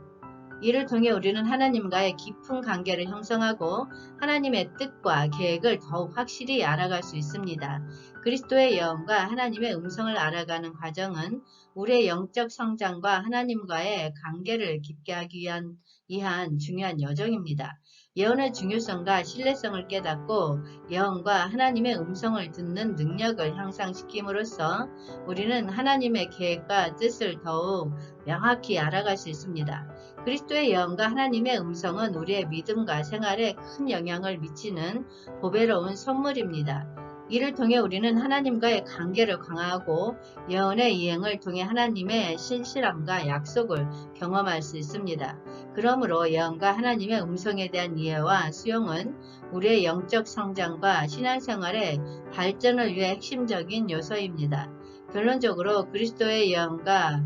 이를 통해 우리는 하나님과의 깊은 관계를 형성하고 하나님의 뜻과 계획을 더욱 확실히 알아갈 수 있습니다. 그리스도의 영과 하나님의 음성을 알아가는 과정은 우리의 영적 성장과 하나님과의 관계를 깊게 하기 위한 중요한 여정입니다. 예언의 중요성과 신뢰성을 깨닫고 예언과 하나님의 음성을 듣는 능력을 향상시킴으로써 우리는 하나님의 계획과 뜻을 더욱 명확히 알아갈 수 있습니다. 그리스도의 예언과 하나님의 음성은 우리의 믿음과 생활에 큰 영향을 미치는 보배로운 선물입니다. 이를 통해 우리는 하나님과의 관계를 강화하고 예언의 이행을 통해 하나님의 신실함과 약속을 경험할 수 있습니다. 그러므로 예언과 하나님의 음성에 대한 이해와 수용은 우리의 영적 성장과 신앙생활의 발전을 위해 핵심적인 요소입니다. 결론적으로 그리스도의 예언과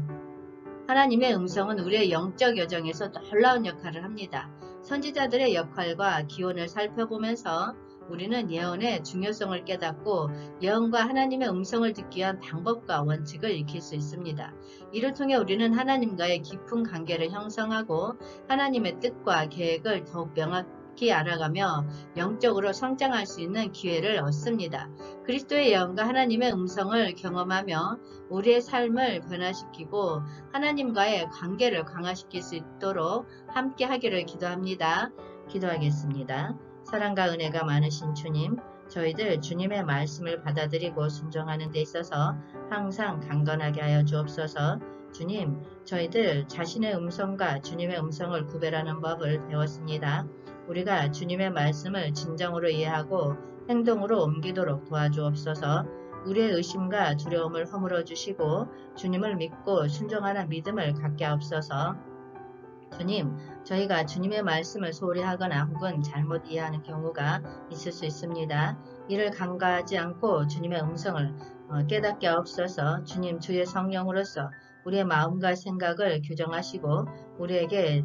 하나님의 음성은 우리의 영적 여정에서 놀라운 역할을 합니다. 선지자들의 역할과 기원을 살펴보면서 우리는 예언의 중요성을 깨닫고 예언과 하나님의 음성을 듣기 위한 방법과 원칙을 익힐 수 있습니다. 이를 통해 우리는 하나님과의 깊은 관계를 형성하고 하나님의 뜻과 계획을 더욱 명확히 알아가며 영적으로 성장할 수 있는 기회를 얻습니다. 그리스도의 예언과 하나님의 음성을 경험하며 우리의 삶을 변화시키고 하나님과의 관계를 강화시킬 수 있도록 함께 하기를 기도합니다. 기도하겠습니다. 사랑과 은혜가 많으신 주님, 저희들 주님의 말씀을 받아들이고 순종하는 데 있어서 항상 강건하게 하여 주옵소서. 주님, 저희들 자신의 음성과 주님의 음성을 구별하는 법을 배웠습니다. 우리가 주님의 말씀을 진정으로 이해하고 행동으로 옮기도록 도와주옵소서. 우리의 의심과 두려움을 허물어 주시고 주님을 믿고 순종하는 믿음을 갖게 하옵소서. 주님, 저희가 주님의 말씀을 소홀히 하거나 혹은 잘못 이해하는 경우가 있을 수 있습니다. 이를 간과하지 않고 주님의 음성을 깨닫게 하옵소서. 주님, 주의 성령으로서 우리의 마음과 생각을 규정하시고 우리에게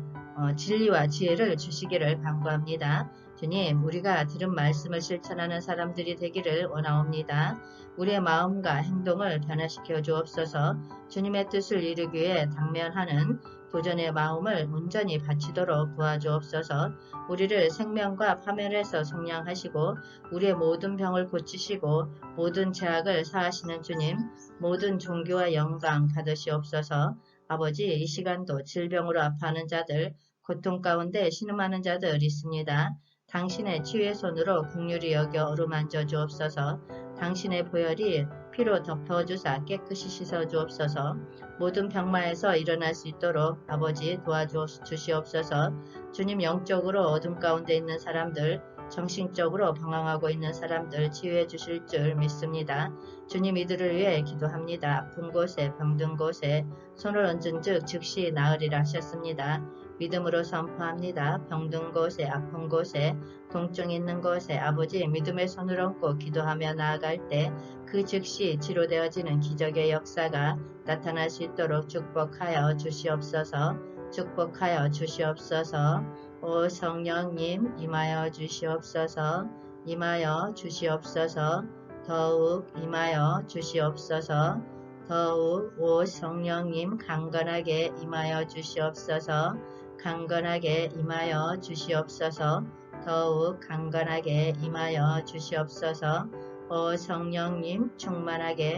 진리와 지혜를 주시기를 간구합니다. 주님, 우리가 들은 말씀을 실천하는 사람들이 되기를 원하옵니다. 우리의 마음과 행동을 변화시켜 주옵소서. 주님의 뜻을 이루기 위해 당면하는 도전의 마음을 온전히 바치도록 도와주옵소서. 우리를 생명과 파멸에서 속량하시고 우리의 모든 병을 고치시고 모든 죄악을 사하시는 주님, 모든 종교와 영광 받으시옵소서. 아버지, 이 시간도 질병으로 아파하는 자들, 고통 가운데 신음하는 자들 있습니다. 당신의 치유의 손으로 긍휼히 여겨 어루만져 주옵소서. 당신의 보혈이 피로 덮어주사 깨끗이 씻어 주옵소서. 모든 병마에서 일어날 수 있도록 아버지 도와주시옵소서. 주님, 영적으로 어둠 가운데 있는 사람들, 정신적으로 방황하고 있는 사람들 치유해 주실 줄 믿습니다. 주님, 이들을 위해 기도합니다. 아픈 곳에 병든 곳에 손을 얹은 즉 즉시 나으리라 하셨습니다. 믿음으로 선포합니다. 병든 곳에 아픈 곳에 통증 있는 곳에 아버지 믿음의 손을 얹고 기도하며 나아갈 때 그 즉시 치료되어지는 기적의 역사가 나타날 수 있도록 축복하여 주시옵소서. 축복하여 주시옵소서. 오 성령님 임하여 주시옵소서. 임하여 주시옵소서. 더욱 임하여 주시옵소서. 더욱 오 성령님 강건하게 임하여 주시옵소서. 강건하게 임하여 주시옵소서. 더욱 강건하게 임하여 주시옵소서. 오 성령님 충만하게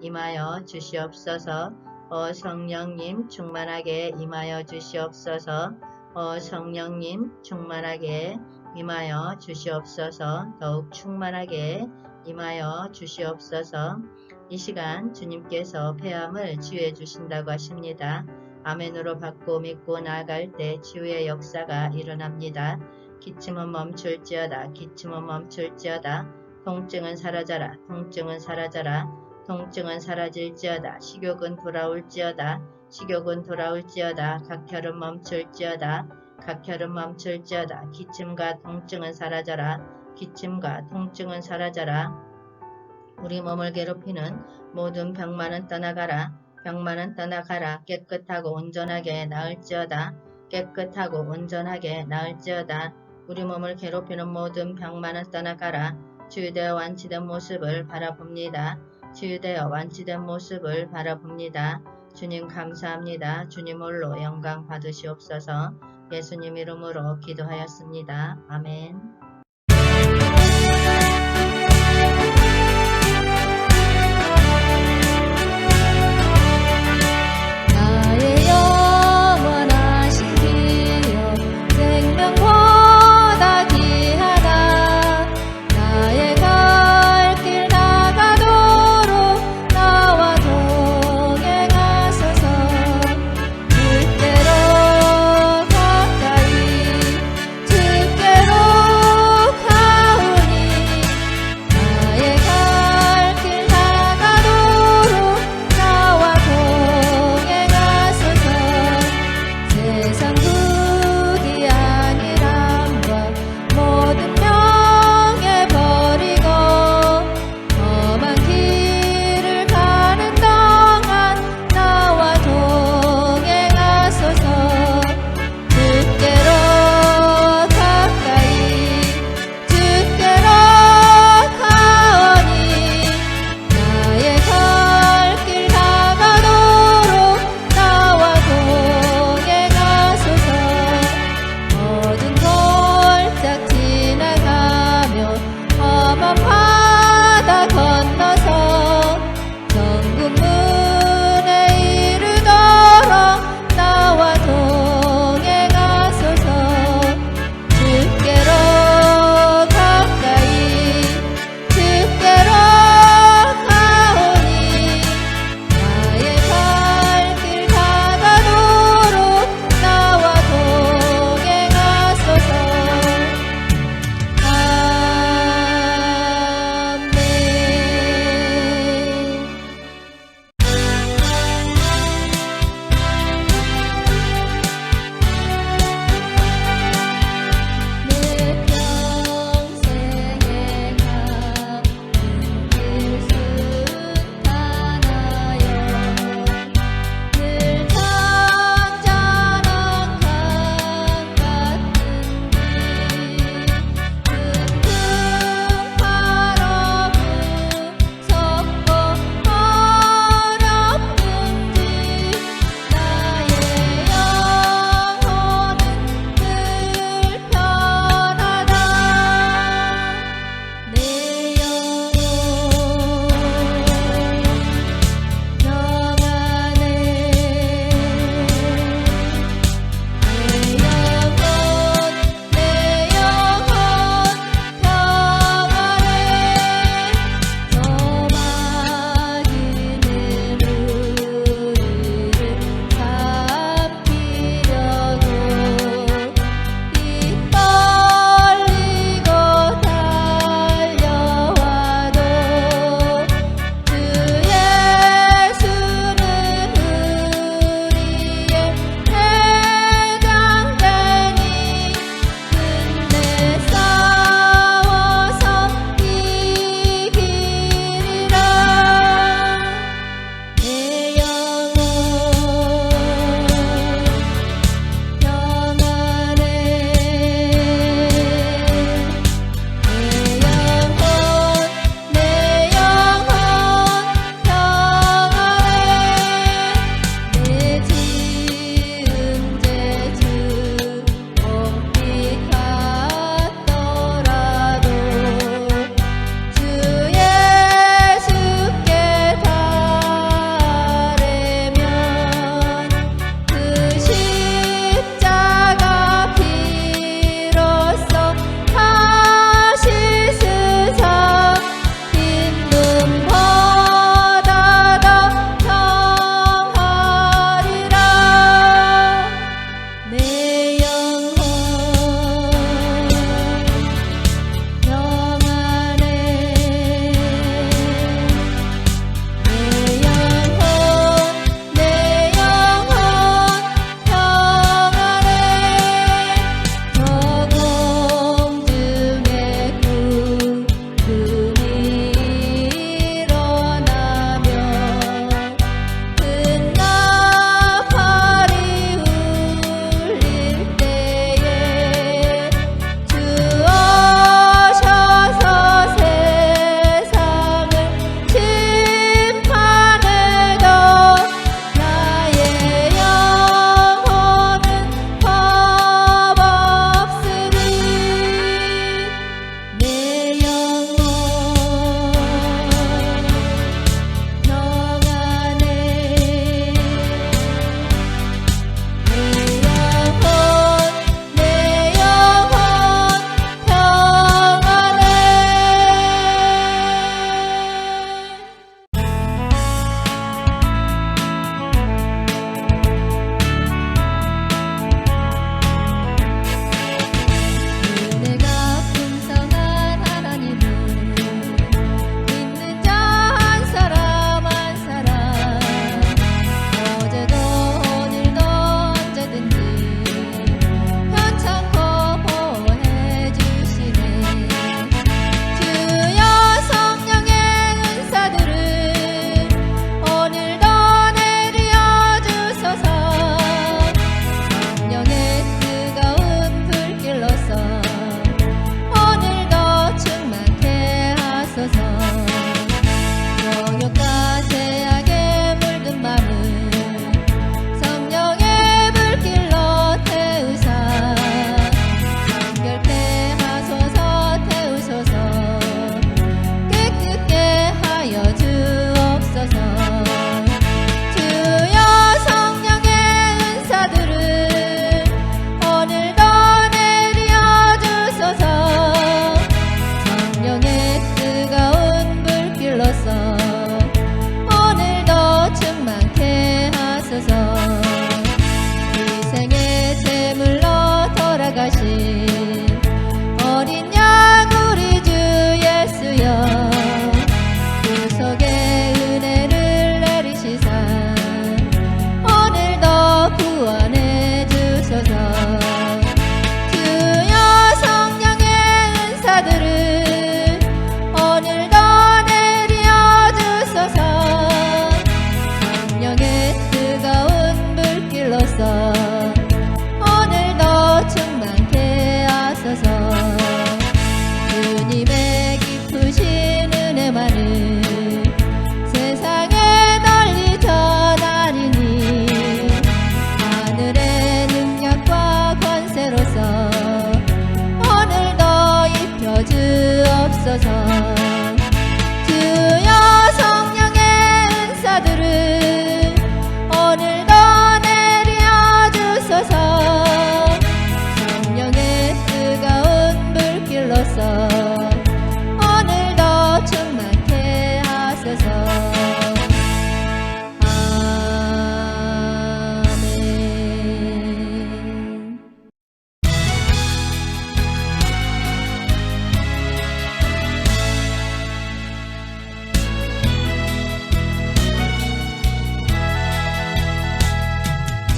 임하여 주시옵소서. 오 성령님 충만하게 임하여 주시옵소서. 오 성령님 충만하게 임하여 주시옵소서. 더욱 충만하게 임하여 주시옵소서. 이 시간 주님께서 폐암을 치유해 주신다고 하십니다. 아멘으로 받고 믿고 나아갈 때 치유의 역사가 일어납니다. 기침은 멈출지어다. 기침은 멈출지어다. 통증은 사라져라. 통증은 사라져라. 통증은 사라질지어다. 식욕은 돌아올지어다. 식욕은 돌아올지어다. 각혈은 멈출지어다. 각혈은 멈출지어다. 기침과 통증은 사라져라. 기침과 통증은 사라져라. 우리 몸을 괴롭히는 모든 병만은 떠나가라. 병만은 떠나가라. 깨끗하고 온전하게 나을지어다. 깨끗하고 온전하게 나을지어다. 우리 몸을 괴롭히는 모든 병만은 떠나가라. 치유되어 완치된 모습을 바라봅니다. 치유되어 완치된 모습을 바라봅니다. 주님 감사합니다. 주님 홀로 영광 받으시옵소서. 예수님 이름으로 기도하였습니다. 아멘. 나의 영원하신 기여 생명보다 귀하다. 나의 갈 길 나가도록 나와 동행하소서. 주께로 가까이 주께로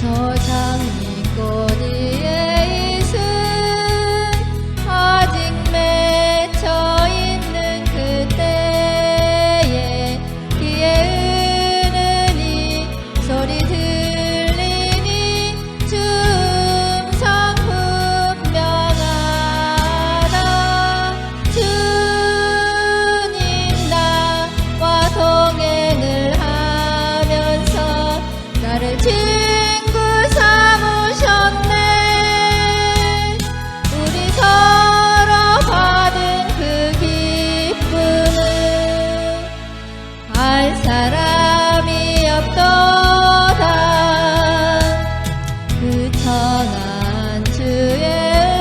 저 장미꽃 위에 있은 아직 맺혀 있는 그때에 귀에 은은히 소리 들리니 주음성 분명하다. 주님 나와 동행을 하면서 나를 친구 삼으셨네. 우리 서로 받은 그 기쁨은 알 사람이 없도다. 그 청한 주의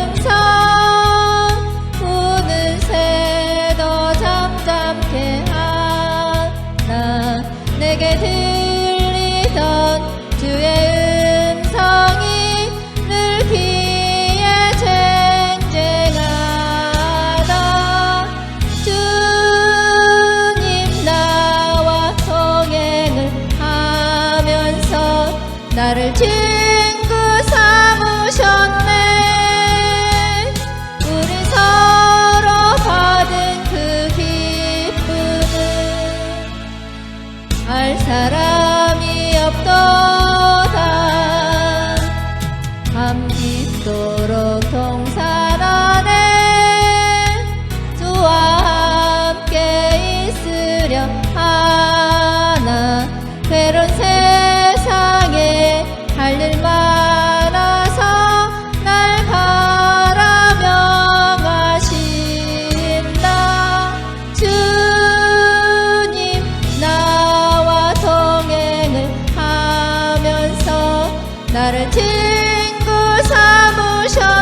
음성 우는 새도 잠잠케 하나. 내게 들리던 주의 음성이 늘 귀에 쟁쟁하다. 주님 나와 동행을 하면서 나를 친구 삼으셨네. 우리 서로 받은 그 기쁨은 알 사람이 없도다. 밤 깊도록 동산 안에 주와 함께 있으려 하나. 괴로운 세상에 할 일 많아서 날 바라명하신다. 주님 나와 동행을 하면서 나를 친구 삼으셨네.